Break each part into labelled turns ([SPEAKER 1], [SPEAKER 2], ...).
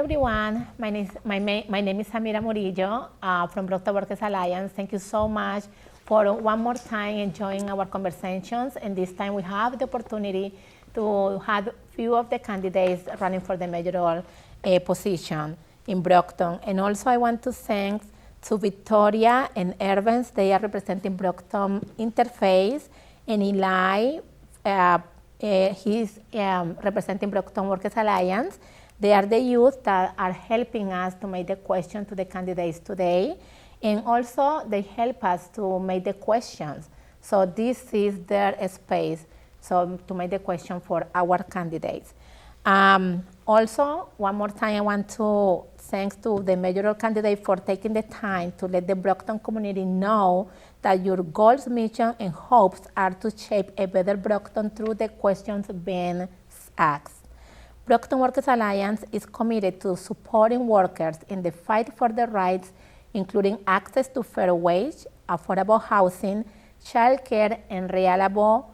[SPEAKER 1] everyone. My name is Samira Murillo from Brockton Workers Alliance. Thank you so much for one more time enjoying our conversations. And this time we have the opportunity to have few of the candidates running for the mayoral position in Brockton. And also I want to thank to Victoria and Ervens. They are representing Brockton Interface, and Eli, he's representing Brockton Workers Alliance. They are the youth that are helping us to make the question to the candidates today. And also they help us to make the questions. So this is their space, so to make the question for our candidates. Also, one more time, I want to thank to the mayoral candidate for taking the time to let the Brockton community know that your goals, mission, and hopes are to shape a better Brockton through the questions being asked. Brockton Workers Alliance is committed to supporting workers in the fight for their rights, including access to fair wage, affordable housing, childcare, and reliable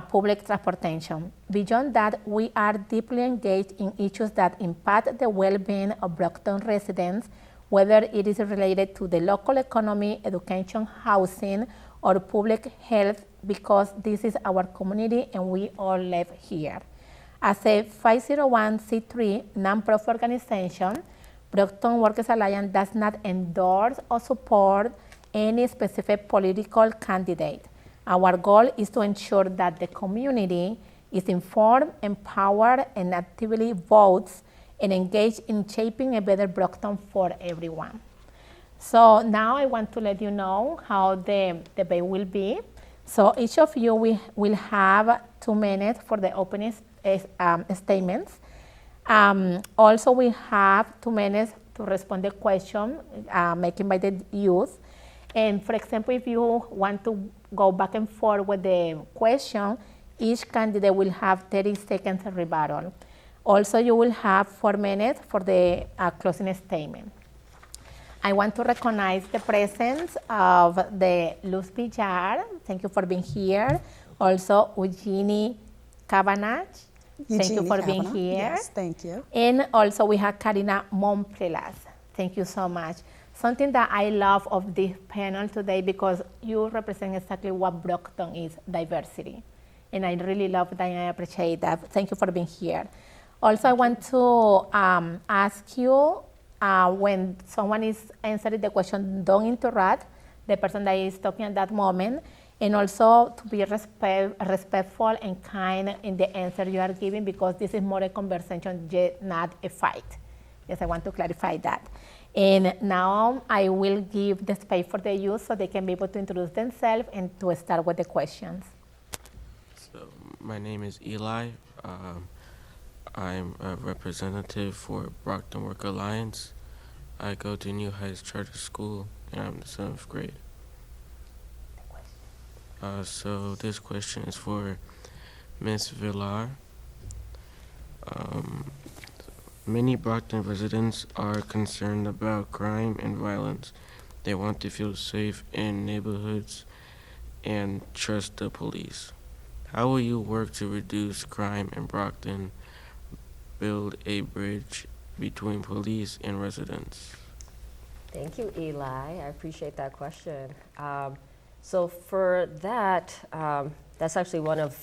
[SPEAKER 1] public transportation. Beyond that, we are deeply engaged in issues that impact the well-being of Brockton residents, whether it is related to the local economy, education, housing, or public health, because this is our community and we all live here. As a 501c3 nonprofit organization, Brockton Workers Alliance does not endorse or support any specific political candidate. Our goal is to ensure that the community is informed, empowered, and actively votes and engaged in shaping a better Brockton for everyone. So now I want to let you know how the debate will be. So each of you will have 2 minutes for the opening statements. Also, we have 2 minutes to respond to the question making by the youth. And for example, if you want to go back and forth with the question, each candidate will have 30 seconds of rebuttal. Also, you will have 4 minutes for the closing statement. I want to recognize the presence of the Luz Villar. Thank you for being here. Also, Eugenie Cabanach. Thank you for being here.
[SPEAKER 2] Yes, thank you.
[SPEAKER 1] And also we have Karina Montplelas. Thank you so much. Something that I love of this panel today, because you represent exactly what Brockton is, diversity. And I really love that and I appreciate that. Thank you for being here. Also, I want to ask you, when someone is answering the question, don't interrupt the person that is talking at that moment, and also to be respectful and kind in the answer you are giving, because this is more a conversation, not a fight. Yes, I want to clarify that. And now I will give the space for the youth so they can be able to introduce themselves and to start with the questions.
[SPEAKER 3] So my name is Eli. I'm a representative for Brockton Work Alliance. I go to New Heights Charter School, and I'm in the 7th grade. So this question is for Ms. Villar. Many Brockton residents are concerned about crime and violence. They want to feel safe in neighborhoods and trust the police. How will you work to reduce crime in Brockton, build a bridge between police and residents?
[SPEAKER 4] Thank you, Eli. I appreciate that question. So for that, that's actually one of,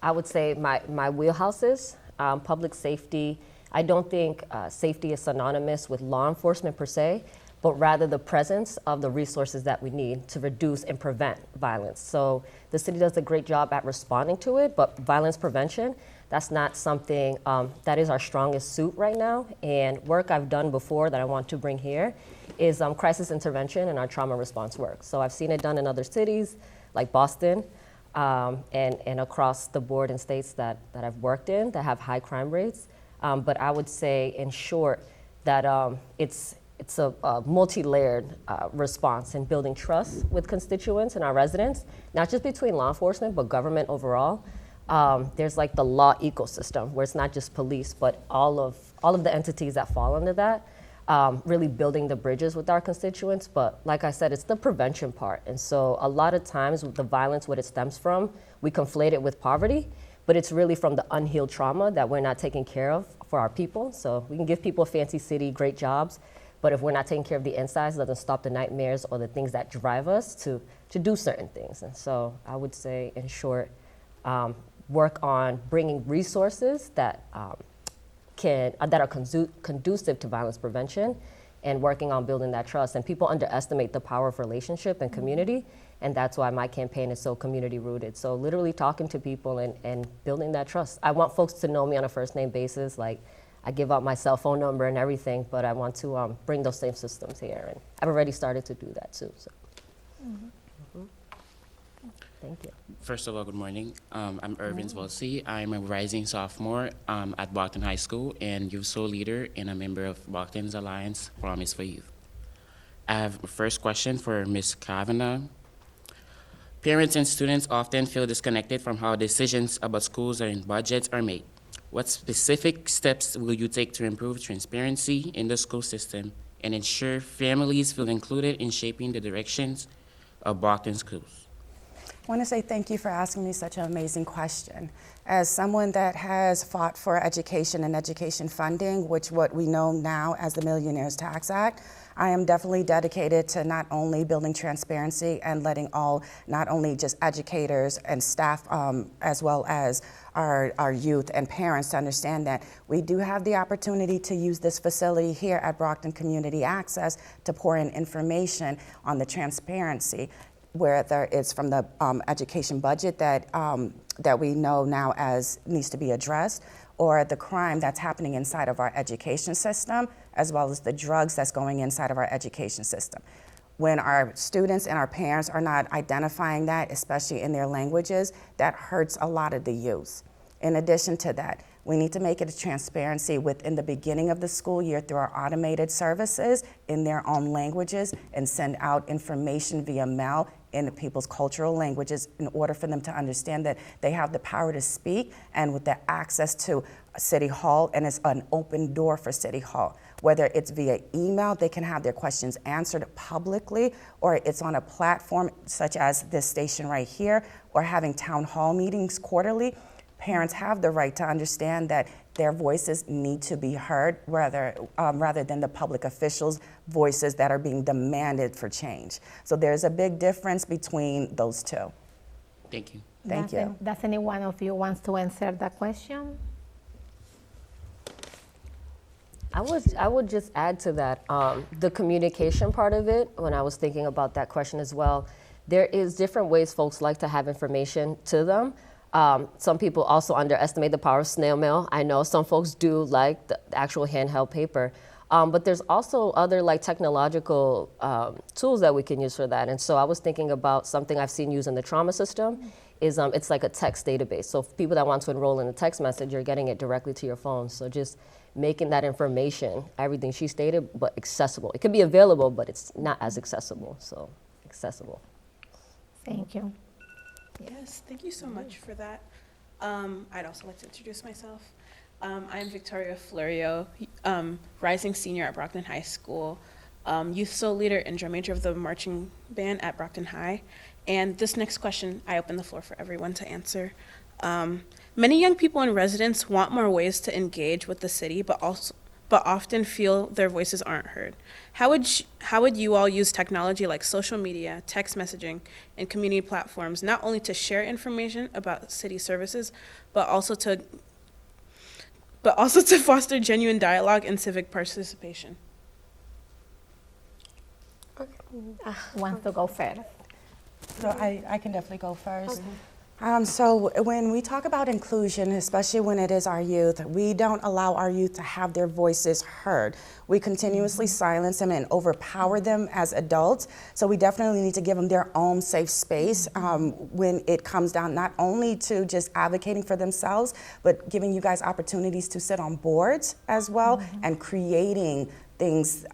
[SPEAKER 4] I would say, my wheelhouses, public safety. I don't think safety is synonymous with law enforcement per se, but rather the presence of the resources that we need to reduce and prevent violence. So the city does a great job at responding to it, but violence prevention, that's not something that is our strongest suit right now. And work I've done before that I want to bring here is crisis intervention and our trauma response work. So I've seen it done in other cities like Boston and across the board in states that I've worked in that have high crime rates. But I would say, in short, that it's a multi-layered response in building trust with constituents and our residents, not just between law enforcement, but government overall. There's like the law ecosystem, where it's not just police, but all of the entities that fall under that, really building the bridges with our constituents. But like I said, it's the prevention part. And so a lot of times with the violence, what it stems from, we conflate it with poverty. but it's really from the unhealed trauma that we're not taking care of for our people. So we can give people a fancy city, great jobs, but if we're not taking care of the insides, it doesn't stop the nightmares or the things that drive us to do certain things. And so I would say, in short, work on bringing resources that that are conducive to violence prevention, and working on building that trust. And people underestimate the power of relationship and community, and that's why my campaign is so community rooted. So literally talking to people and building that trust. I want folks to know me on a first name basis. Like, I give out my cell phone number and everything, but I want to bring those same systems here, and I've already started to do that too. So. Thank you.
[SPEAKER 2] First of all, good morning. I'm Irvin Zvolsi. I'm a rising sophomore at Brockton High School and youth soul leader and a member of Brockton's Alliance Promise for Youth. I have a first question for Ms. Kavanagh. Parents and students often feel disconnected from how decisions about schools and budgets are made. What specific steps will you take to improve transparency in the school system and ensure families feel included in shaping the directions of Brockton schools?
[SPEAKER 5] I want to say thank you for asking me such an amazing question. As someone that has fought for education and education funding, which what we know now as the Millionaire's Tax Act, I am definitely dedicated to not only building transparency and letting all, not only just educators and staff, as well as our youth and parents to understand that we do have the opportunity to use this facility here at Brockton Community Access to pour in information on the transparency, whether it's from the education budget that we know now as needs to be addressed, or the crime that's happening inside of our education system, as well as the drugs that's going inside of our education system. When our students and our parents are not identifying that, especially in their languages, that hurts a lot of the youth. In addition to that, we need to make it a transparency within the beginning of the school year through our automated services in their own languages, and send out information via mail in people's cultural languages in order for them to understand that they have the power to speak, and with the access to City Hall, and it's an open door for City Hall. Whether it's via email, they can have their questions answered publicly, or it's on a platform such as this station right here, or having town hall meetings quarterly. Parents have the right to understand that their voices need to be heard rather than the public officials' voices that are being demanded for change. So there's a big difference between those two.
[SPEAKER 2] Thank you.
[SPEAKER 5] Thank you.
[SPEAKER 1] Does any one of you wants to answer that question?
[SPEAKER 4] I would just add to that, the communication part of it, when I was thinking about that question as well, there is different ways folks like to have information to them. Some people also underestimate the power of snail mail. I know some folks do like the actual handheld paper, but there's also other like technological tools that we can use for that. And so I was thinking about something I've seen used in the trauma system is it's like a text database. So for people that want to enroll in a text message, you're getting it directly to your phone. So just making that information, everything she stated, but accessible. It could be available, but it's not as accessible, so accessible.
[SPEAKER 1] Thank you.
[SPEAKER 6] Yes, thank you so much for that. I'd also like to introduce myself. I'm Victoria Florio, rising senior at Brockton High School, youth soul leader and drum major of the marching band at Brockton High. And this next question, I open the floor for everyone to answer. Many young people and residents want more ways to engage with the city, but often feel their voices aren't heard. How would you all use technology like social media, text messaging, and community platforms, not only to share information about city services, but also to foster genuine dialogue and civic participation?
[SPEAKER 1] Who wants to go first?
[SPEAKER 5] So I can definitely go first. So when we talk about inclusion, especially when it is our youth, we don't allow our youth to have their voices heard. We continuously silence them and overpower them as adults. So we definitely need to give them their own safe space when it comes down not only to just advocating for themselves, but giving you guys opportunities to sit on boards as well, and creating things,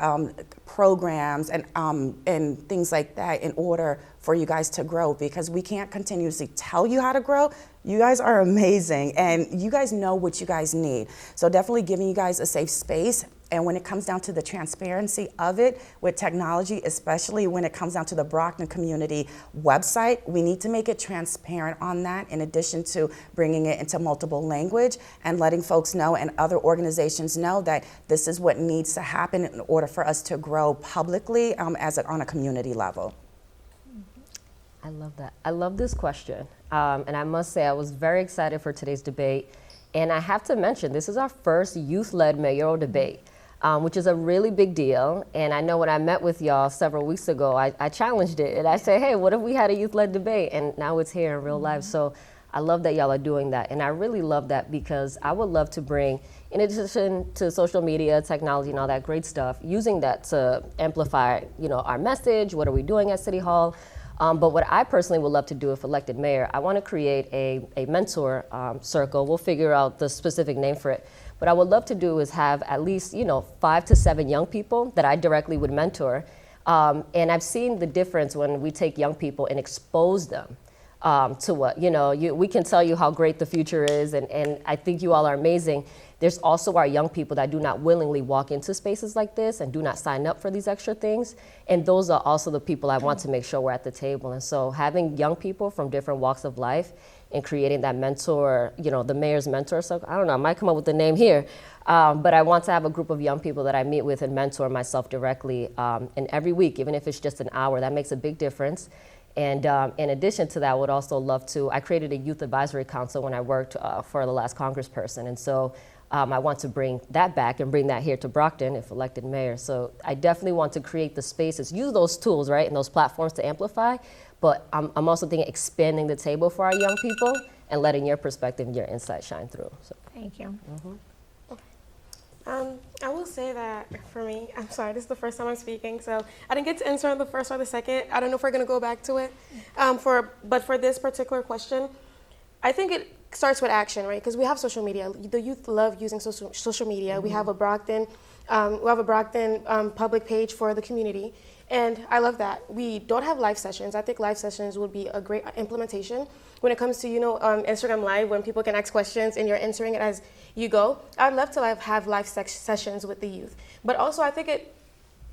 [SPEAKER 5] programs and things like that in order for you guys to grow, because we can't continuously tell you how to grow. You guys are amazing, and you guys know what you guys need. So definitely giving you guys a safe space. And when it comes down to the transparency of it with technology, especially when it comes down to the Brockton community website, we need to make it transparent on that, in addition to bringing it into multiple language and letting folks know and other organizations know that this is what needs to happen in order for us to grow publicly on a community level.
[SPEAKER 4] I love that. I love this question. And I must say, I was very excited for today's debate. And I have to mention, this is our first youth-led mayoral debate, which is a really big deal. And I know when I met with y'all several weeks ago, I challenged it. And I said, hey, what if we had a youth-led debate? And now it's here in real life. So I love that y'all are doing that. And I really love that because I would love to bring, in addition to social media, technology, and all that great stuff, using that to amplify, our message. What are we doing at City Hall? But what I personally would love to do if elected mayor, I want to create a mentor circle. We'll figure out the specific name for it. What I would love to do is have at least, 5 to 7 young people that I directly would mentor. And I've seen the difference when we take young people and expose them to what, we can tell you how great the future is, and I think you all are amazing. There's also our young people that do not willingly walk into spaces like this and do not sign up for these extra things. And those are also the people I want to make sure we're at the table. And so having young people from different walks of life and creating that mentor, the mayor's mentor circle, I don't know, I might come up with the name here, but I want to have a group of young people that I meet with and mentor myself directly. And every week, even if it's just an hour, that makes a big difference. And in addition to that, I would also love to, I created a youth advisory council when I worked for the last congressperson. And so I want to bring that back and bring that here to Brockton if elected mayor. So I definitely want to create the spaces, use those tools, right, and those platforms to amplify. But I'm also thinking expanding the table for our young people and letting your perspective and your insight shine through. So.
[SPEAKER 1] Thank you.
[SPEAKER 7] I will say that for me, I'm sorry, this is the first time I'm speaking, so I didn't get to answer on the first or the second. I don't know if we're going to go back to it. But for this particular question, I think it starts with action, right? Because we have social media. The youth love using social media. We have a Brockton, public page for the community, and I love that. We don't have live sessions. I think live sessions would be a great implementation when it comes to Instagram Live, when people can ask questions and you're answering it as you go. I'd love to have live sessions with the youth, but also I think it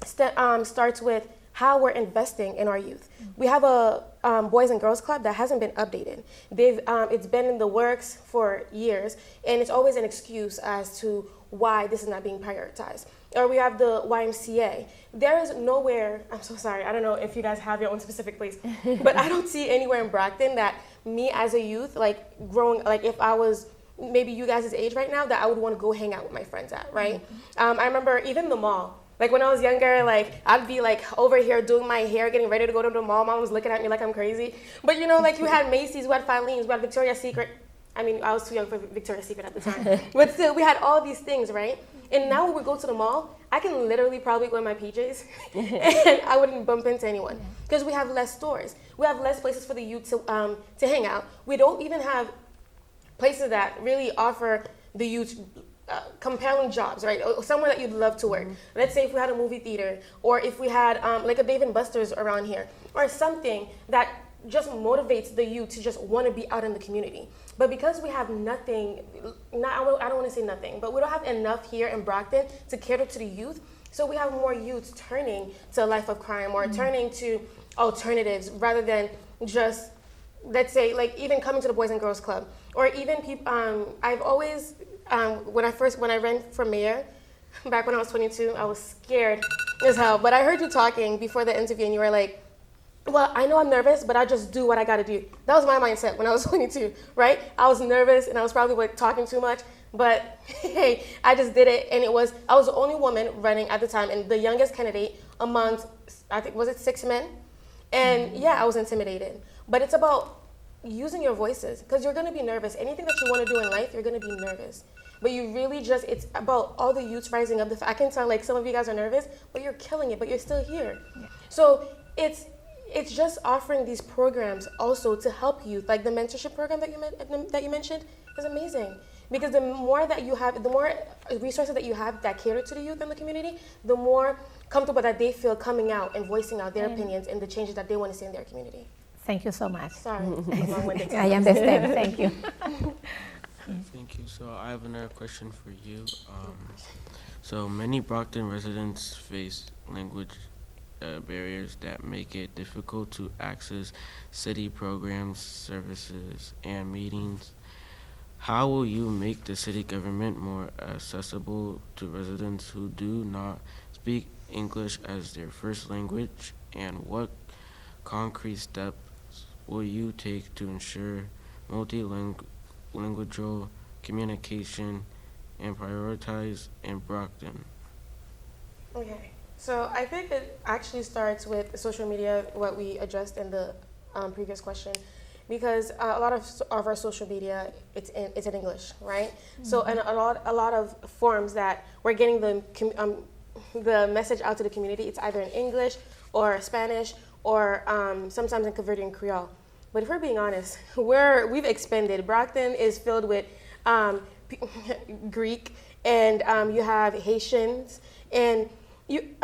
[SPEAKER 7] starts with how we're investing in our youth. We have a Boys and Girls Club that hasn't been updated. It's been in the works for years, and it's always an excuse as to why this is not being prioritized. Or we have the YMCA. There is nowhere, I'm so sorry, I don't know if you guys have your own specific place, but I don't see anywhere in Brockton that me as a youth, if I was maybe you guys' age right now, that I would want to go hang out with my friends at, right? I remember even the mall. When I was younger, I'd be over here doing my hair, getting ready to go to the mall. Mom was looking at me like I'm crazy. But you had Macy's, we had Filene's, we had Victoria's Secret. I mean, I was too young for Victoria's Secret at the time. But still, we had all these things, right? And now when we go to the mall, I can literally probably go in my PJs and I wouldn't bump into anyone because we have less stores. We have less places for the youth to hang out. We don't even have places that really offer the youth compelling jobs, right? Or somewhere that you'd love to work. Let's say if we had a movie theater, or if we had a Dave and Buster's around here, or something that just motivates the youth to just want to be out in the community. But because we have nothing, I don't want to say nothing, but we don't have enough here in Brockton to cater to the youth, so we have more youths turning to a life of crime or turning to alternatives rather than just, let's say, even coming to the Boys and Girls Club, or even people. I've always when I ran for mayor, back when I was 22, I was scared as hell. But I heard you talking before the interview, and you were like, well, I know I'm nervous, but I just do what I got to do. That was my mindset when I was 22, right? I was nervous, and I was probably talking too much. But hey, I just did it, and I was the only woman running at the time, and the youngest candidate amongst, I think, was it 6 men? And yeah, I was intimidated. But it's about using your voices, because you're going to be nervous. Anything that you want to do in life, you're going to be nervous. But you really it's about all the youths rising up. I can tell some of you guys are nervous, but you're killing it, but you're still here. Yeah. So it's just offering these programs also to help youth, like the mentorship program that you mentioned is amazing. Because the more that you have, the more resources that you have that cater to the youth in the community, the more comfortable that they feel coming out and voicing out their opinions and the changes that they want to see in their community.
[SPEAKER 1] Thank you so much.
[SPEAKER 7] Sorry, long-winded.
[SPEAKER 1] I understand. Thank you.
[SPEAKER 3] Thank you. So I have another question for you. So many Brockton residents face language barriers that make it difficult to access city programs, services, and meetings. How will you make the city government more accessible to residents who do not speak English as their first language? And what concrete steps will you take to ensure multilingual communication and prioritize in Brockton?
[SPEAKER 7] Okay, so I think it actually starts with social media, what we addressed in the previous question, because a lot of our social media, it's in English, right? So, and a lot of forms that we're getting the message out to the community, it's either in English or Spanish or sometimes in converting Creole. But if we're being honest, we've expanded. Brockton is filled with Greek, and you have Haitians, and you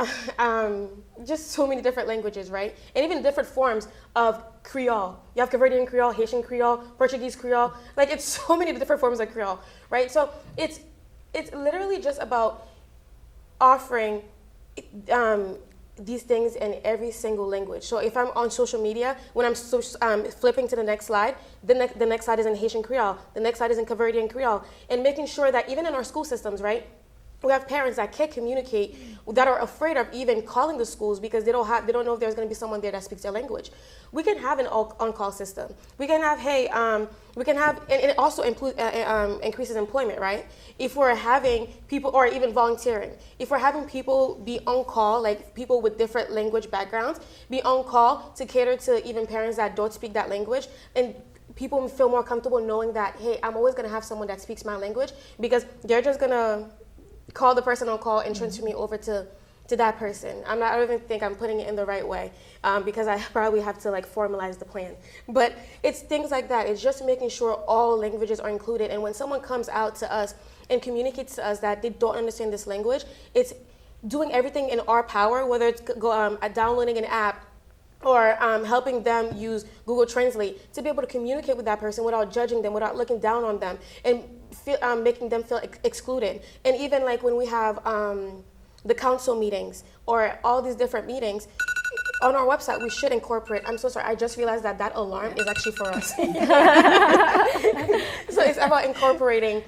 [SPEAKER 7] just so many different languages, right? And even different forms of Creole. You have Converting Creole, Haitian Creole, Portuguese Creole. Like, it's so many different forms of Creole, right? So it's literally just about offering these things in every single language. So if I'm on social media, when I'm flipping to the next slide, the next slide is in Haitian Creole, the next slide is in Converting Creole, and making sure that even in our school systems, right, we have parents that can't communicate, that are afraid of even calling the schools because they don't know if there's going to be someone there that speaks their language. We can have an on-call system. We can have, and it also increases employment, right? If we're having people, or even volunteering, if we're having people be on call, like people with different language backgrounds, be on call to cater to even parents that don't speak that language, and people feel more comfortable knowing that, hey, I'm always going to have someone that speaks my language, because they're just going to call the person on call and transfer me over to that person. I don't even think I'm putting it in the right way, because I probably have to formalize the plan. But it's things like that. It's just making sure all languages are included. And when someone comes out to us and communicates to us that they don't understand this language, it's doing everything in our power, whether it's downloading an app or helping them use Google Translate to be able to communicate with that person without judging them, without looking down on them, and making them feel excluded. And even when we have the council meetings or all these different meetings, on our website we should incorporate, I'm so sorry, I just realized that alarm is actually for us. So it's about incorporating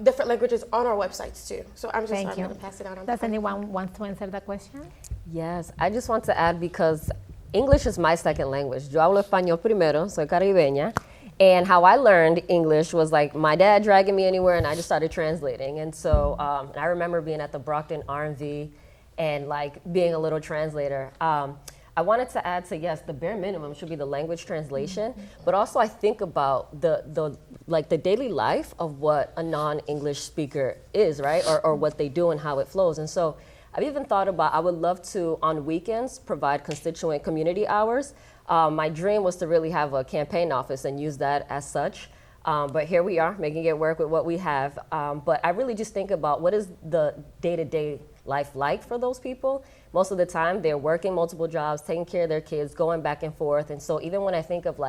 [SPEAKER 7] different languages on our websites too. So I'm just going to pass it on.
[SPEAKER 1] Does anyone want to answer that question?
[SPEAKER 4] Yes, I just want to add, because English is my second language. Yo hablo español primero, soy caribeña. And how I learned English was my dad dragging me anywhere, and I just started translating. And so and I remember being at the Brockton R&V and being a little translator. I wanted to add to, yes, the bare minimum should be the language translation, but also I think about the daily life of what a non-English speaker is, right? Or what they do and how it flows. And so I've even thought about, I would love to, on weekends, provide constituent community hours. My dream was to really have a campaign office and use that as such. But here we are, making it work with what we have. But I really just think about, what is the day-to-day life like for those people? Most of the time, they're working multiple jobs, taking care of their kids, going back and forth. And so even when I think of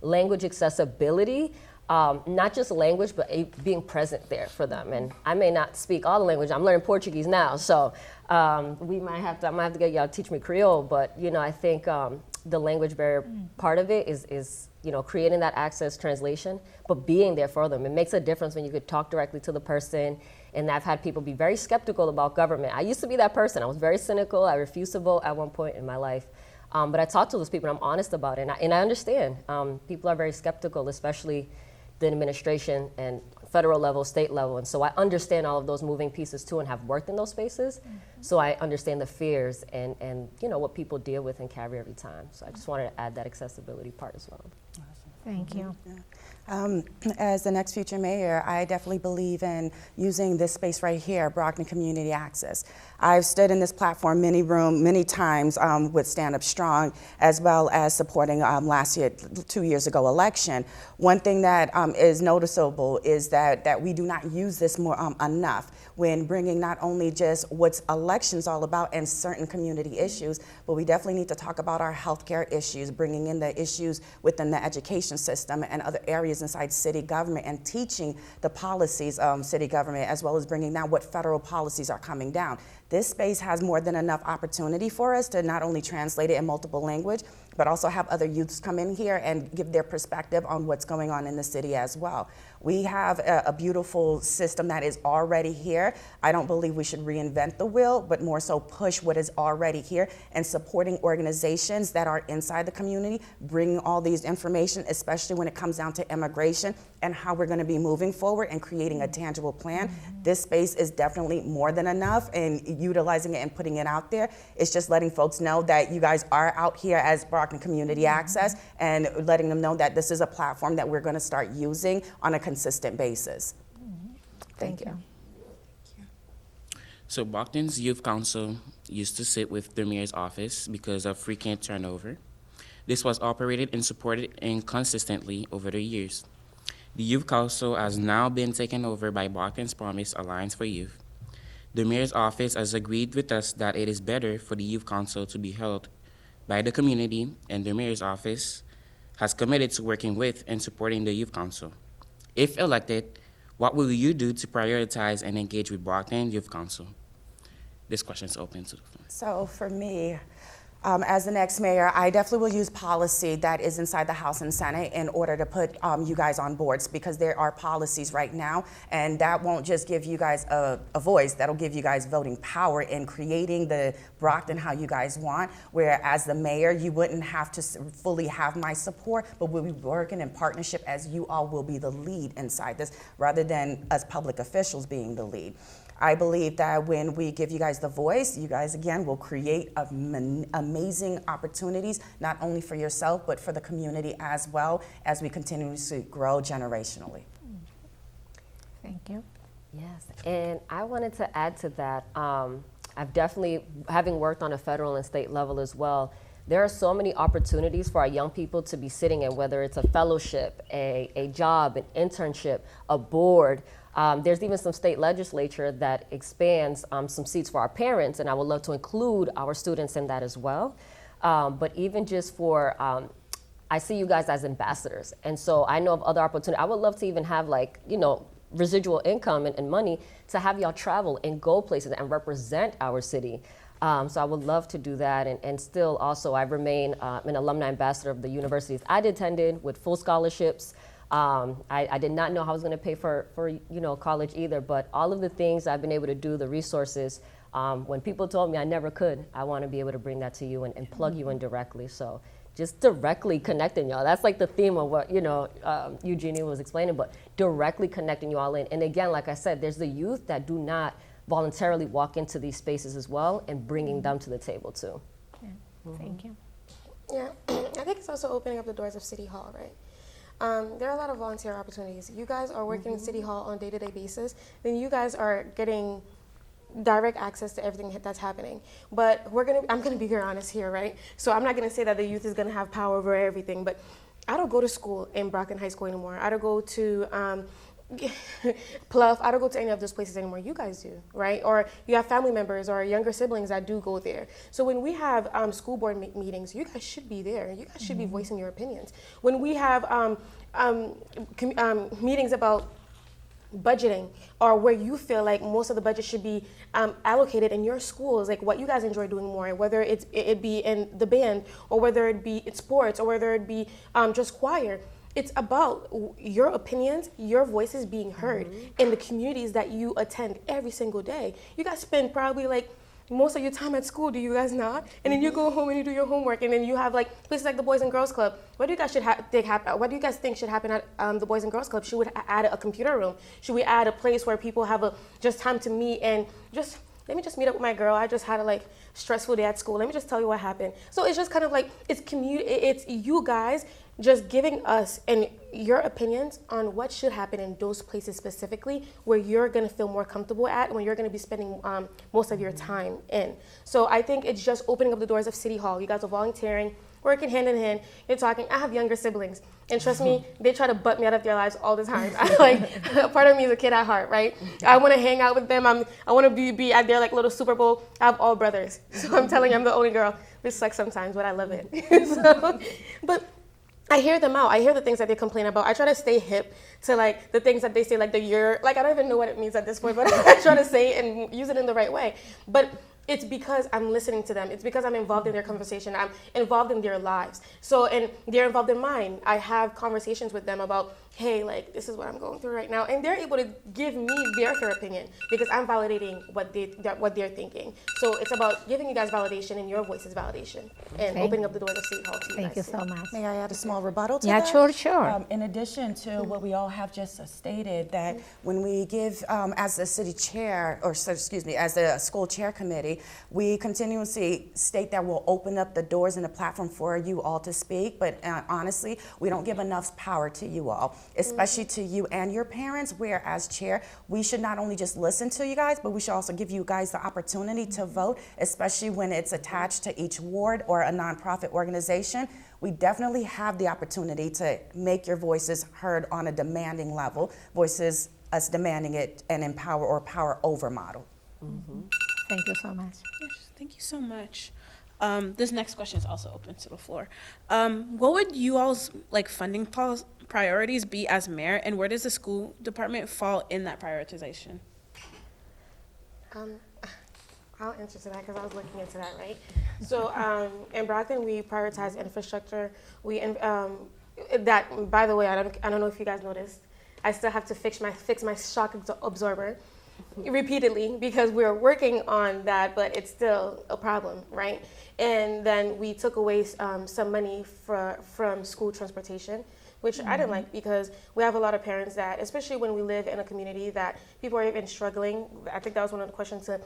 [SPEAKER 4] language accessibility, not just language, but being present there for them. And I may not speak all the language. I'm learning Portuguese now, so I might have to get y'all to teach me Creole. But I think the language barrier part of it is creating that access translation, but being there for them. It makes a difference when you could talk directly to the person. And I've had people be very skeptical about government. I used to be that person. I was very cynical. I refused to vote at one point in my life. But I talk to those people, and I'm honest about it. And I understand. People are very skeptical, especially the administration and federal level, state level. And so I understand all of those moving pieces too, and have worked in those spaces. So I understand the fears and what people deal with and carry every time. So I just wanted to add that accessibility part as well.
[SPEAKER 1] Thank you.
[SPEAKER 5] As the next future mayor, I definitely believe in using this space right here, Brockton Community Access. I've stood in this platform many times with Stand Up Strong, as well as supporting last year, 2 years ago election. One thing that is noticeable is that we do not use this more enough when bringing not only just what's elections all about and certain community issues, but we definitely need to talk about our healthcare issues, bringing in the issues within the education system and other areas inside city government, and teaching the policies of city government, as well as bringing down what federal policies are coming down. This space has more than enough opportunity for us to not only translate it in multiple language, but also have other youths come in here and give their perspective on what's going on in the city as well. We have a beautiful system that is already here. I don't believe we should reinvent the wheel, but more so push what is already here and supporting organizations that are inside the community, bringing all these information, especially when it comes down to immigration and how we're going to be moving forward and creating a tangible plan. This space is definitely more than enough, and utilizing it and putting it out there. It's just letting folks know that you guys are out here as Brockton Community Access, and letting them know that this is a platform that we're going to start using on a consistent basis. Thank you.
[SPEAKER 2] So Brockton's Youth Council used to sit with the mayor's office because of frequent turnover. This was operated and supported inconsistently over the years. The Youth Council has now been taken over by Brockton's Promise Alliance for Youth. The mayor's office has agreed with us that it is better for the Youth Council to be held by the community, and the mayor's office has committed to working with and supporting the Youth Council. If elected, what will you do to prioritize and engage with Brockton Youth Council? This question is open to the floor.
[SPEAKER 5] So for me, as the next mayor, I definitely will use policy that is inside the House and Senate in order to put you guys on boards, because there are policies right now, and that won't just give you guys a voice, that'll give you guys voting power in creating the Brockton how you guys want, where as the mayor, you wouldn't have to fully have my support, but we'll be working in partnership as you all will be the lead inside this, rather than us public officials being the lead. I believe that when we give you guys the voice, you guys again will create amazing opportunities, not only for yourself, but for the community as well, as we continue to grow generationally.
[SPEAKER 1] Thank you.
[SPEAKER 4] Yes, and I wanted to add to that. I've definitely, having worked on a federal and state level as well, there are so many opportunities for our young people to be sitting in, whether it's a fellowship, a job, an internship, a board. There's even some state legislature that expands some seats for our parents, and I would love to include our students in that as well. But even just for, I see you guys as ambassadors, and so I know of other opportunities. I would love to even have, like, residual income and money to have y'all travel and go places and represent our city. So I would love to do that, and still also I remain an alumni ambassador of the universities I attended with full scholarships. I did not know how I was going to pay for college either, but all of the things I've been able to do, the resources, when people told me I never could, I want to be able to bring that to you and plug you in directly. So just directly connecting y'all. That's like the theme of what Eugenia was explaining, but directly connecting you all in. And again, like I said, there's the youth that do not voluntarily walk into these spaces as well, and bringing them to the table too.
[SPEAKER 1] Yeah. Thank you.
[SPEAKER 7] Yeah, I think it's also opening up the doors of City Hall, right? There are a lot of volunteer opportunities. You guys are working in City Hall on a day-to-day basis, then you guys are getting direct access to everything that's happening. But I'm gonna be very honest here, right? So I'm not gonna say that the youth is gonna have power over everything, but I don't go to school in Brockton High School anymore. I don't go to Pluff, I don't go to any of those places anymore. You guys do, right? Or you have family members or younger siblings that do go there. So when we have school board meetings, you guys should be there. You guys should be voicing your opinions. When we have meetings about budgeting, or where you feel like most of the budget should be allocated in your schools, like what you guys enjoy doing more, whether it be in the band, or whether it be in sports, or whether it be just choir. It's about your opinions, your voices being heard in the communities that you attend every single day. You guys spend probably like most of your time at school, do you guys not? And then you go home and you do your homework, and then you have like places like the Boys and Girls Club. What do you guys what do you guys think should happen at the Boys and Girls Club? Should we add a computer room? Should we add a place where people have just time to meet and just let me just meet up with my girl. I just had a like stressful day at school. Let me just tell you what happened. So it's just kind of like it's you guys just giving us and your opinions on what should happen in those places specifically where you're going to feel more comfortable at, when you're going to be spending most of your time in. So I think it's just opening up the doors of City Hall. You guys are volunteering, working hand in hand. You're talking. I have younger siblings, and trust me, they try to butt me out of their lives all the time. Part of me is a kid at heart, right? I want to hang out with them. I want to be at their like little Super Bowl. I have all brothers, so I'm telling you, I'm the only girl. This sucks sometimes, but I love it. But I hear them out. I hear the things that they complain about. I try to stay hip to like the things that they say, like I don't even know what it means at this point, but I try to say it and use it in the right way. But it's because I'm listening to them. It's because I'm involved in their conversation. I'm involved in their lives. So, and they're involved in mine. I have conversations with them about, hey, like, this is what I'm going through right now. And they're able to give me their fair opinion because I'm validating what they're thinking. So it's about giving you guys validation and your voice's validation and opening up the doors of City Hall to you
[SPEAKER 1] Thank you
[SPEAKER 7] guys.
[SPEAKER 1] so much.
[SPEAKER 5] May I add a small rebuttal to
[SPEAKER 1] Yeah,
[SPEAKER 5] that?
[SPEAKER 1] sure.
[SPEAKER 5] In addition to what we all have just stated, that when we give, as the city chair, as the school chair committee, we continuously state that we'll open up the doors and the platform for you all to speak, but honestly, we don't give enough power to you all, especially to you and your parents, where as chair, we should not only just listen to you guys, but we should also give you guys the opportunity to vote, especially when it's attached to each ward or a nonprofit organization. We definitely have the opportunity to make your voices heard on a demanding level, versus us demanding it and empower or power over model.
[SPEAKER 1] Thank you so much.
[SPEAKER 6] Yes, thank you so much. This next question is also open to the floor. What would you all's like funding priorities be as mayor, and where does the school department fall in that prioritization?
[SPEAKER 7] I'll answer to that because I was looking into that, right? So in Brockton, we prioritize infrastructure. That, by the way, I don't know if you guys noticed, I still have to fix my shock absorber repeatedly because we're working on that, but it's still a problem, right? And then we took away some money from school transportation, which I didn't like because we have a lot of parents that, especially when we live in a community that people are even struggling. I think that was one of the questions, to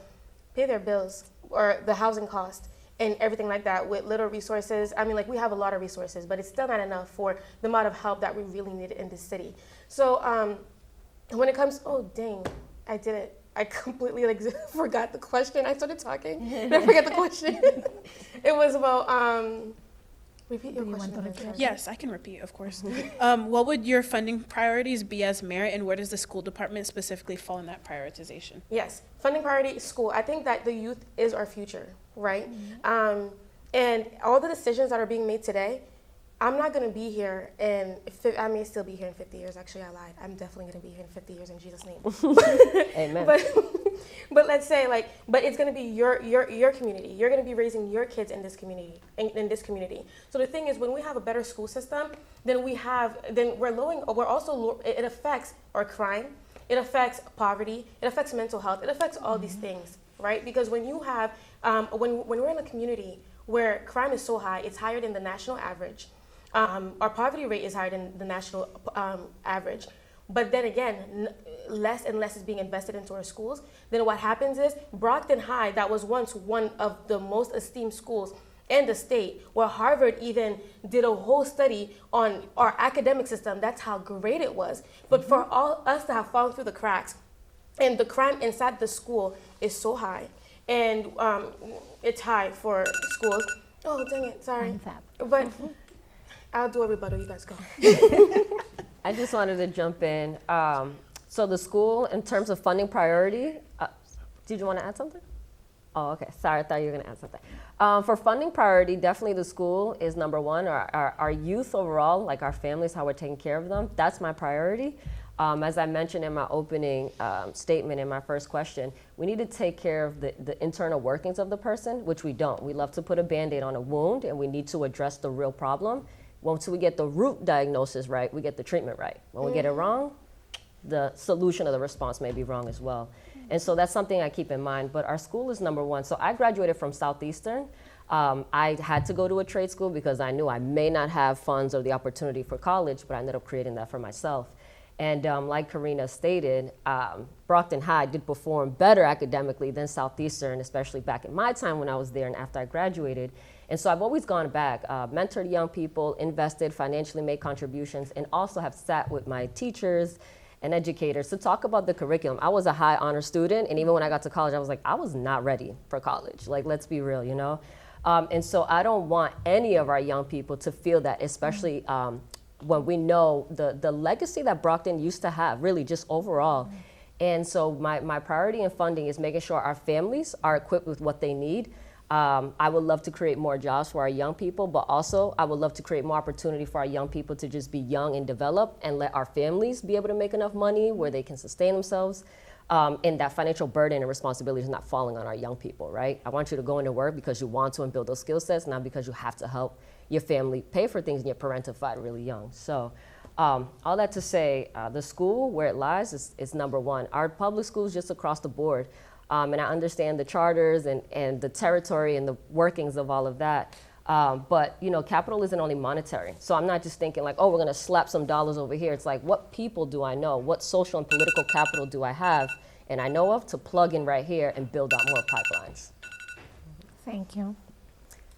[SPEAKER 7] pay their bills or the housing cost and everything like that with little resources. I mean, like, we have a lot of resources, but it's still not enough for the amount of help that we really need in this city. So when it comes, oh dang, I did it. I completely forgot the question. I started talking and I forgot the question. It was about, repeat your question.
[SPEAKER 6] Yes, I can repeat, of course. What would your funding priorities be as mayor, and where does the school department specifically fall in that prioritization?
[SPEAKER 7] Yes, funding priority is school. I think that the youth is our future, right? And all the decisions that are being made today, I'm not going to be here, and I may still be here in 50 years. Actually, I lied. I'm definitely going to be here in 50 years in Jesus' name.
[SPEAKER 4] Amen.
[SPEAKER 7] But let's say, like, but it's going to be your community. You're going to be raising your kids in this community. So the thing is, when we have a better school system, then it affects our crime, it affects poverty, it affects mental health, it affects all these things, right? Because when you have, when we're in a community where crime is so high, it's higher than the national average. Our poverty rate is higher than the national average. But then again, less and less is being invested into our schools. Then what happens is Brockton High, that was once one of the most esteemed schools in the state, where Harvard even did a whole study on our academic system. That's how great it was. But for all us to have fallen through the cracks, and the crime inside the school is so high, and it's high for schools. Oh, dang it, sorry. But I'll do a rebuttal, you guys go.
[SPEAKER 4] I just wanted to jump in. So the school, in terms of funding priority, did you want to add something? Oh, okay. Sorry, I thought you were going to add something. For funding priority, definitely the school is number one. Our youth overall, like our families, how we're taking care of them, that's my priority. As I mentioned in my opening statement in my first question, we need to take care of the internal workings of the person, which we don't. We love to put a Band-Aid on a wound, and we need to address the real problem. Once we get the root diagnosis right, we get the treatment right. When we get it wrong, the solution of the response may be wrong as well. And so that's something I keep in mind. But our school is number one. So I graduated from Southeastern. I had to go to a trade school because I knew I may not have funds or the opportunity for college, but I ended up creating that for myself. And like Karina stated, Brockton High did perform better academically than Southeastern, especially back in my time when I was there and after I graduated. And so I've always gone back, mentored young people, invested, financially made contributions, and also have sat with my teachers and educators to talk about the curriculum. I was a high honor student, and even when I got to college, I was like, I was not ready for college. Like, let's be real, you know? And so I don't want any of our young people to feel that, especially when we know the legacy that Brockton used to have, really just overall. And so my priority in funding is making sure our families are equipped with what they need. I would love to create more jobs for our young people, but also I would love to create more opportunity for our young people to just be young and develop and let our families be able to make enough money where they can sustain themselves. And that financial burden and responsibility is not falling on our young people, right? I want you to go into work because you want to and build those skill sets, not because you have to help your family pay for things and you're parentified really young. So all that to say, the school where it lies is number one. Our public schools just across the board. And I understand the charters and the territory and the workings of all of that. But you know, capital isn't only monetary. So I'm not just thinking like, oh, we're gonna slap some dollars over here. It's like, what people do I know? What social and political capital do I have and I know of to plug in right here and build out more pipelines?
[SPEAKER 1] Thank you.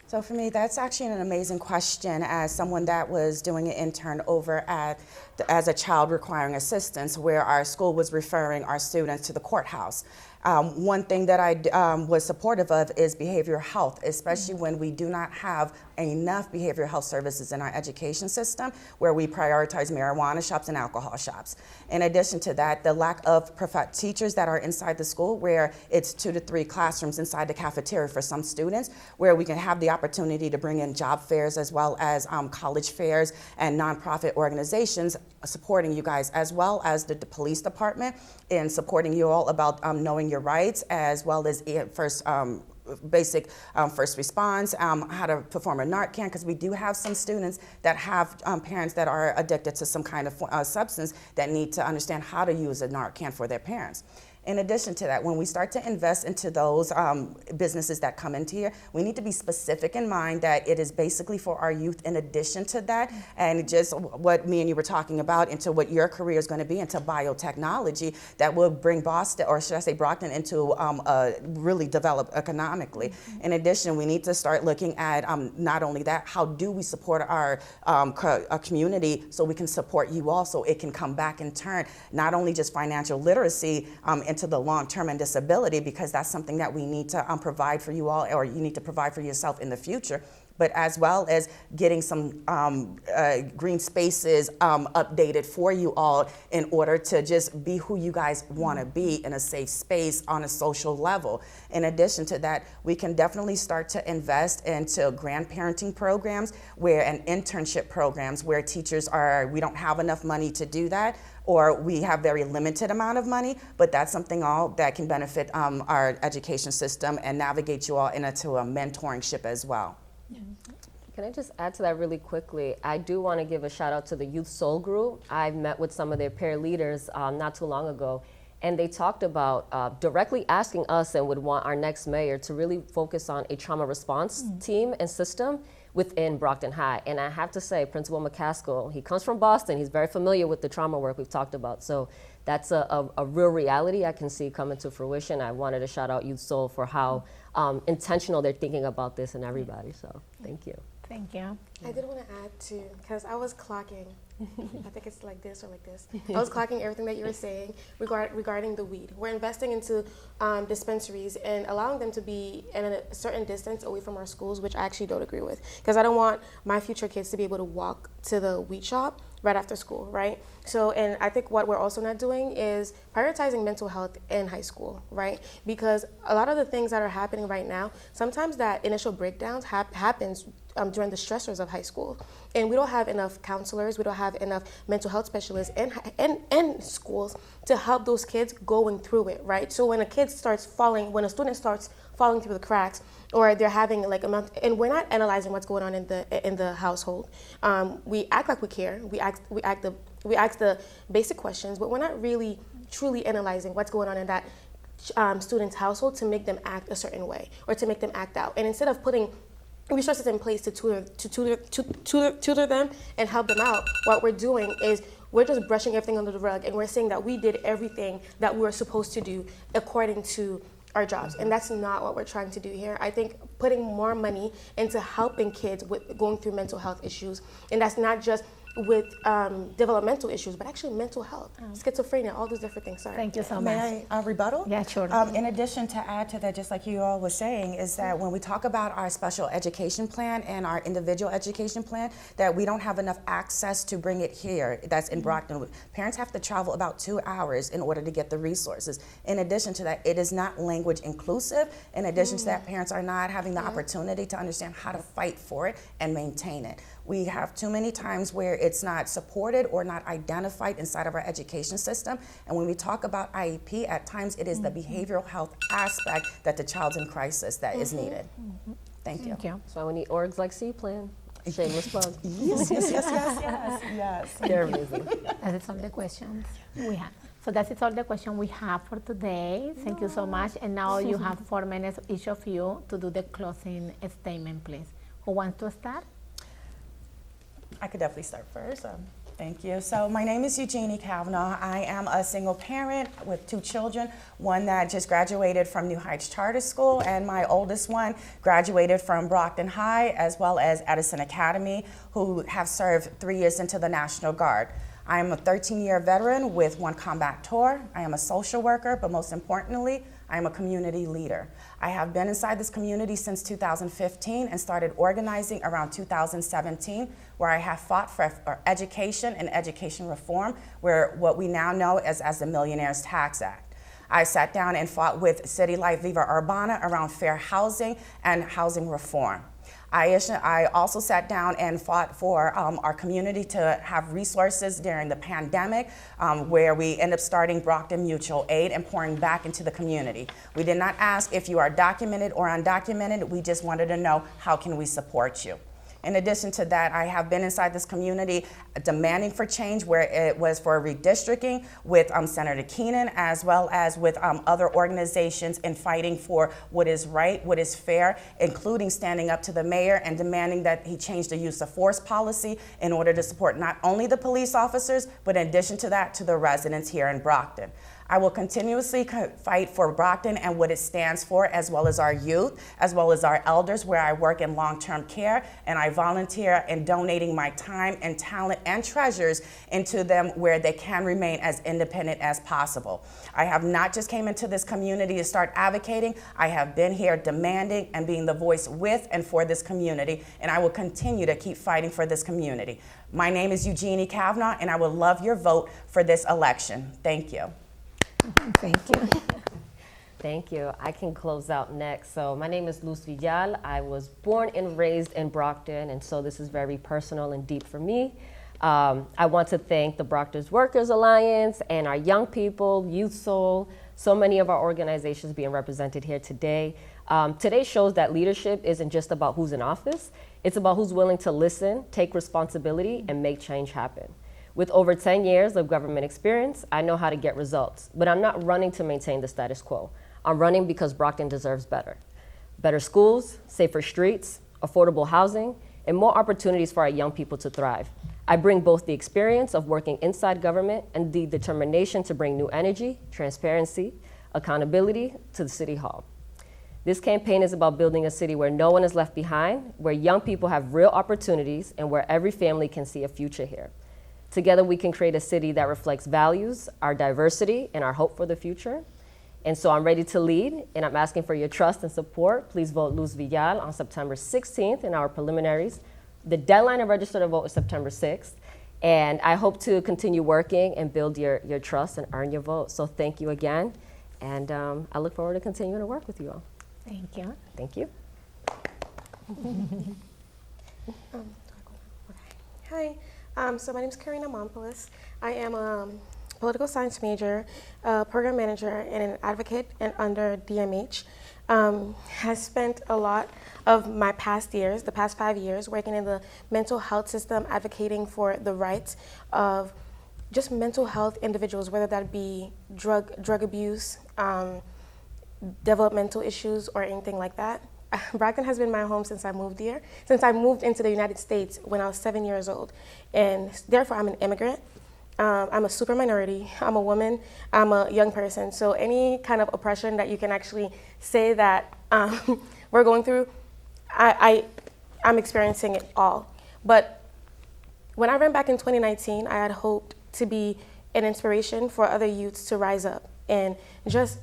[SPEAKER 5] So for me, that's actually an amazing question as someone that was doing an intern over as a child requiring assistance where our school was referring our students to the courthouse. One thing that I was supportive of is behavioral health, especially when we do not have enough behavioral health services in our education system where we prioritize marijuana shops and alcohol shops. In addition to that, the lack of teachers that are inside the school where it's 2 to 3 classrooms inside the cafeteria for some students where we can have the opportunity to bring in job fairs as well as college fairs and nonprofit organizations supporting you guys as well as the police department in supporting you all about knowing your rights as well as basic first response, how to perform a Narcan, because we do have some students that have parents that are addicted to some kind of substance that need to understand how to use a Narcan for their parents. In addition to that, when we start to invest into those businesses that come into here, we need to be specific in mind that it is basically for our youth in addition to that, and just what me and you were talking about into what your career is going to be into biotechnology that will bring Boston, or should I say Brockton, into really develop economically. In addition, we need to start looking at not only that, how do we support our community so we can support you all so it can come back in turn, not only just financial literacy into the long-term and disability, because that's something that we need to provide for you all, or you need to provide for yourself in the future, but as well as getting some green spaces updated for you all in order to just be who you guys want to be in a safe space on a social level. In addition to that, we can definitely start to invest into grandparenting programs and internship programs where teachers we don't have enough money to do that, or we have very limited amount of money, but that's something all that can benefit our education system and navigate you all into a mentoring ship as well.
[SPEAKER 4] Can I just add to that really quickly? I do want to give a shout out to the Youth Soul Group. I've met with some of their peer leaders not too long ago, and they talked about directly asking us and would want our next mayor to really focus on a trauma response team and system within Brockton High. And I have to say, Principal McCaskill, he comes from Boston. He's very familiar with the trauma work we've talked about. So that's a real reality I can see coming to fruition. I wanted to shout out Youth Soul for how intentional they're thinking about this and everybody. So thank you.
[SPEAKER 1] Thank you.
[SPEAKER 7] I did want to add too, because I was clocking, I think it's like this or like this. I was clocking everything that you were saying regarding the weed. We're investing into dispensaries and allowing them to be at a certain distance away from our schools, which I actually don't agree with, because I don't want my future kids to be able to walk to the weed shop right after school, right? So, and I think what we're also not doing is prioritizing mental health in high school, right? Because a lot of the things that are happening right now, sometimes that initial breakdowns happens during the stressors of high school. And we don't have enough counselors, we don't have enough mental health specialists in schools to help those kids going through it, right? So when a student starts falling through the cracks, or they're having like a month, and we're not analyzing what's going on in the household. We act like we care. We ask the basic questions, but we're not really truly analyzing what's going on in that student's household to make them act a certain way or to make them act out. And instead of putting resources in place to tutor them and help them out, what we're doing is we're just brushing everything under the rug and we're saying that we did everything that we were supposed to do according to our jobs. And that's not what we're trying to do here. I think putting more money into helping kids with going through mental health issues, and that's not just with developmental issues, but actually mental health, schizophrenia, all those different things. Sorry.
[SPEAKER 1] Thank you so much.
[SPEAKER 5] May I rebuttal?
[SPEAKER 1] Yeah, sure.
[SPEAKER 5] In addition, to add to that, just like you all was saying, is that when we talk about our special education plan and our individual education plan, that we don't have enough access to bring it here. That's in Brockton. Parents have to travel about 2 hours in order to get the resources. In addition to that, it is not language inclusive. In addition to that, parents are not having the opportunity to understand how to fight for it and maintain it. We have too many times where it's not supported or not identified inside of our education system. And when we talk about IEP, at times it is the behavioral health aspect that the child's in crisis that is needed. Thank you.
[SPEAKER 1] Thank you.
[SPEAKER 4] So we need orgs like C-Plan. Shameless plug.
[SPEAKER 5] Yes, yes, yes, yes, yes.
[SPEAKER 4] They're amazing.
[SPEAKER 1] That's all the questions we have. So that's all the question we have for today. Thank you so much. And now you have 4 minutes, each of you, to do the closing statement, please. Who wants to start?
[SPEAKER 5] I could definitely start first. Thank you. So my name is Eugenie Kavanaugh. I am a single parent with 2 children, one that just graduated from New Heights Charter School, and my oldest one graduated from Brockton High as well as Edison Academy, who have served 3 years into the National Guard. I am a 13-year veteran with 1 combat tour. I am a social worker, but most importantly, I am a community leader. I have been inside this community since 2015 and started organizing around 2017, where I have fought for education and education reform, where what we now know as the Millionaire's Tax Act. I sat down and fought with City Life Viva Urbana around fair housing and housing reform. I also sat down and fought for our community to have resources during the pandemic, where we ended up starting Brockton Mutual Aid and pouring back into the community. We did not ask if you are documented or undocumented. We just wanted to know, how can we support you? In addition to that, I have been inside this community demanding for change, where it was for redistricting with Senator Keenan, as well as with other organizations, in fighting for what is right, what is fair, including standing up to the mayor and demanding that he change the use of force policy in order to support not only the police officers, but in addition to that, to the residents here in Brockton. I will continuously fight for Brockton and what it stands for, as well as our youth, as well as our elders, where I work in long-term care, and I volunteer in donating my time and talent and treasures into them, where they can remain as independent as possible. I have not just came into this community to start advocating. I have been here demanding and being the voice with and for this community, and I will continue to keep fighting for this community. My name is Eugenie Kavanaugh, and I would love your vote for this election. Thank you.
[SPEAKER 1] Thank you.
[SPEAKER 4] Thank you. I can close out next. So my name is Luz Villal. I was born and raised in Brockton, and so this is very personal and deep for me. I want to thank the Brockton Workers Alliance and our young people, Youth Soul, so many of our organizations being represented here today. Today shows that leadership isn't just about who's in office. It's about who's willing to listen, take responsibility, and make change happen. With over 10 years of government experience, I know how to get results, but I'm not running to maintain the status quo. I'm running because Brockton deserves better. Better schools, safer streets, affordable housing, and more opportunities for our young people to thrive. I bring both the experience of working inside government and the determination to bring new energy, transparency, accountability to the City Hall. This campaign is about building a city where no one is left behind, where young people have real opportunities, and where every family can see a future here. Together, we can create a city that reflects values, our diversity, and our hope for the future. And so I'm ready to lead, and I'm asking for your trust and support. Please vote Luz Villal on September 16th in our preliminaries. The deadline to register to vote is September 6th. And I hope to continue working and build your trust and earn your vote. So thank you again. And I look forward to continuing to work with you all.
[SPEAKER 1] Thank you.
[SPEAKER 4] Thank you.
[SPEAKER 7] Hi. So my name is Karina Mompoulos. I am a political science major, program manager, and an advocate and under DMH. Has spent a lot of my past years, the past 5 years, working in the mental health system, advocating for the rights of just mental health individuals, whether that be drug abuse, developmental issues, or anything like that. Brockton has been my home since I moved here, since I moved into the United States when I was 7 years old. And therefore, I'm an immigrant. I'm a super minority, I'm a woman, I'm a young person. So any kind of oppression that you can actually say that we're going through, I'm experiencing it all. But when I ran back in 2019, I had hoped to be an inspiration for other youths to rise up and just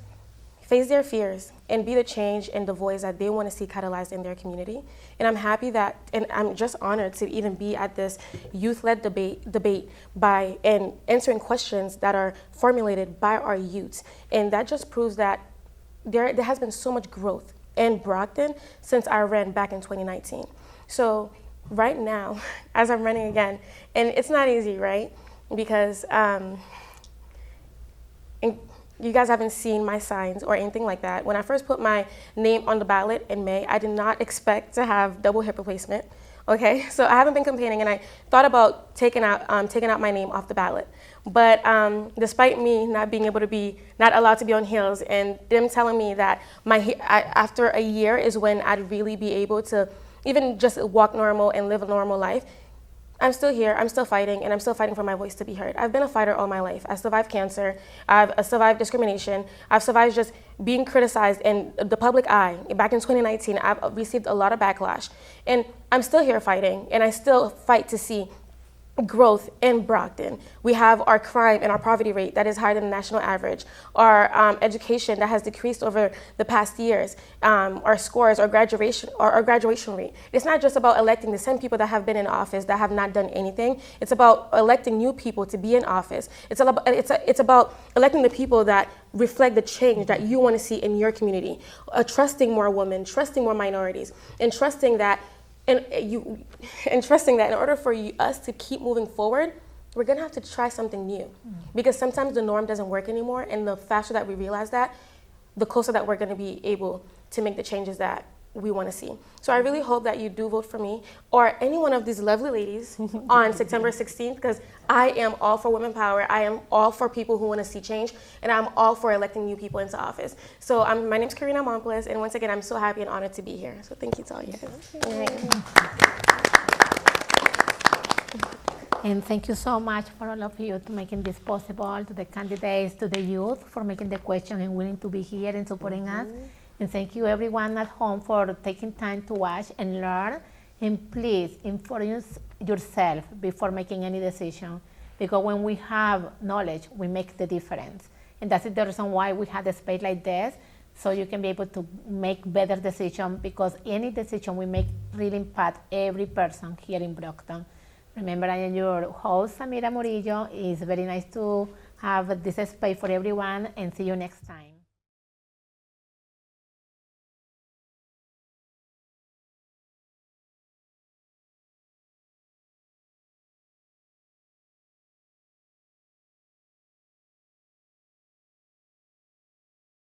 [SPEAKER 7] face their fears and be the change and the voice that they want to see catalyzed in their community. And I'm happy that, and I'm just honored to even be at this youth-led debate by and answering questions that are formulated by our youths. And that just proves that there has been so much growth in Brockton since I ran back in 2019. So right now, as I'm running again, and it's not easy, right? Because you guys haven't seen my signs or anything like that. When I first put my name on the ballot in May, I did not expect to have double hip replacement. Okay, so I haven't been campaigning, and I thought about taking out my name off the ballot. But despite me not being able to be, not allowed to be on heels, and them telling me that after a year is when I'd really be able to even just walk normal and live a normal life, I'm still here, I'm still fighting, and I'm still fighting for my voice to be heard. I've been a fighter all my life. I survived cancer, I've survived discrimination, I've survived just being criticized in the public eye. Back in 2019, I've received a lot of backlash. And I'm still here fighting, and I still fight to see growth in Brockton. We have our crime and our poverty rate that is higher than the national average, our education that has decreased over the past years, our scores, our graduation rate. It's not just about electing the same people that have been in office that have not done anything. It's about electing new people to be in office. It's about electing the people that reflect the change that you want to see in your community, trusting more women, trusting more minorities, and trusting that in order for us to keep moving forward, we're gonna have to try something new. Because sometimes the norm doesn't work anymore, and the faster that we realize that, the closer that we're gonna be able to make the changes that we wanna see. So I really hope that you do vote for me, or any one of these lovely ladies on September 16th, because I am all for women power, I am all for people who wanna see change, and I'm all for electing new people into office. So my name's Karina Momples, and once again, I'm so happy and honored to be here. So thank you to all you guys. All right.
[SPEAKER 1] And thank you so much for all of you to making this possible, to the candidates, to the youth for making the question and willing to be here and supporting us. And thank you everyone at home for taking time to watch and learn. And please inform yourself before making any decision, because when we have knowledge, we make the difference. And that's the reason why we had a space like this, so you can be able to make better decisions, because any decision we make really impact every person here in Brockton. Remember, I am your host, Samira Murillo. It's very nice to have this space for everyone, and see you next time.